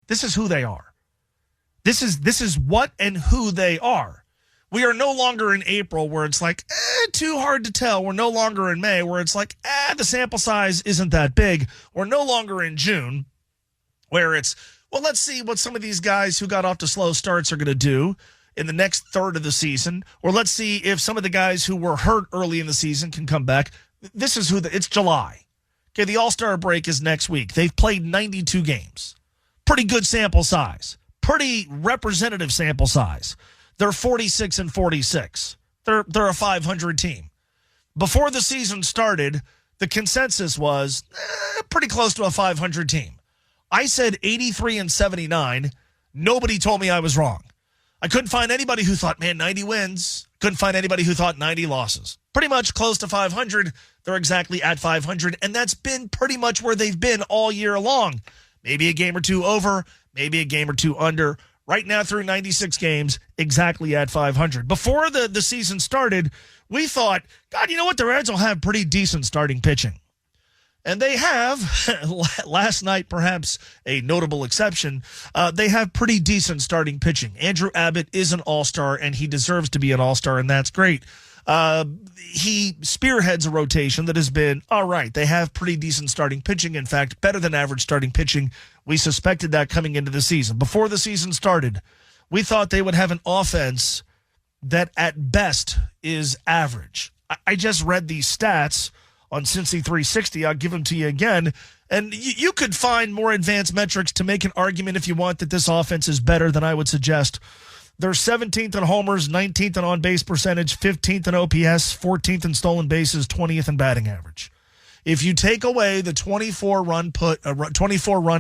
This is who they are. This is what and who they are. We are no longer in April where it's like, too hard to tell. We're no longer in May where it's like, the sample size isn't that big. We're no longer in June where it's, well, let's see what some of these guys who got off to slow starts are going to do in the next third of the season. Or let's see if some of the guys who were hurt early in the season can come back. This is it's July. Okay, the All-Star break is next week. They've played 92 games. Pretty good sample size. Pretty representative sample size. They're 46 and 46. They're a 500 team. Before the season started, the consensus was pretty close to a 500 team. I said 83 and 79. Nobody told me I was wrong. I couldn't find anybody who thought, 90 wins. Couldn't find anybody who thought 90 losses. Pretty much close to 500. They're exactly at 500, and that's been pretty much where they've been all year long. Maybe a game or two over, maybe a game or two under. Right now, through 96 games, exactly at 500. Before the season started, we thought, God, you know what? The Reds will have pretty decent starting pitching. And they have, last night perhaps a notable exception, they have pretty decent starting pitching. Andrew Abbott is an all-star, and he deserves to be an all-star, and that's great. He spearheads a rotation that has been all right. They have pretty decent starting pitching. In fact, better than average starting pitching. We suspected that coming into the season. Before the season started, we thought they would have an offense that at best is average. I just read these stats on Cincy 360. I'll give them to you again. And you could find more advanced metrics to make an argument if you want that this offense is better than I would suggest. They're 17th in homers, 19th in on-base percentage, 15th in OPS, 14th in stolen bases, 20th in batting average. If you take away the 24-run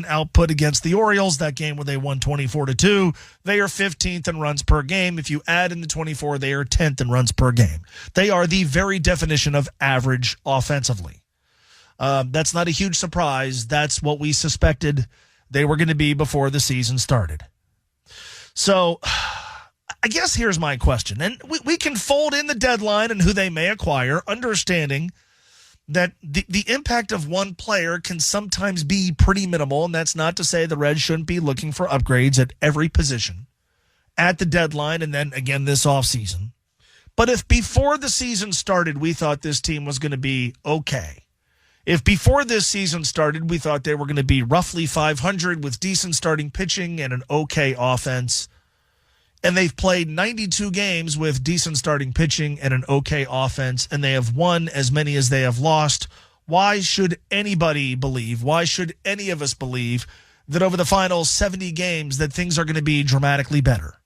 output against the Orioles, that game where they won 24-2, they are 15th in runs per game. If you add in the 24, they are 10th in runs per game. They are the very definition of average offensively. That's not a huge surprise. That's what we suspected they were going to be before the season started. So I guess here's my question. And we can fold in the deadline and who they may acquire, understanding that the impact of one player can sometimes be pretty minimal, and that's not to say the Reds shouldn't be looking for upgrades at every position at the deadline and then again this offseason. But if before the season started we thought this team was going to be okay, if before this season started we thought they were going to be roughly 500 with decent starting pitching and an okay offense, and they've played 92 games with decent starting pitching and an okay offense, and they have won as many as they have lost, why should anybody believe, why should any of us believe that over the final 70 games that things are going to be dramatically better?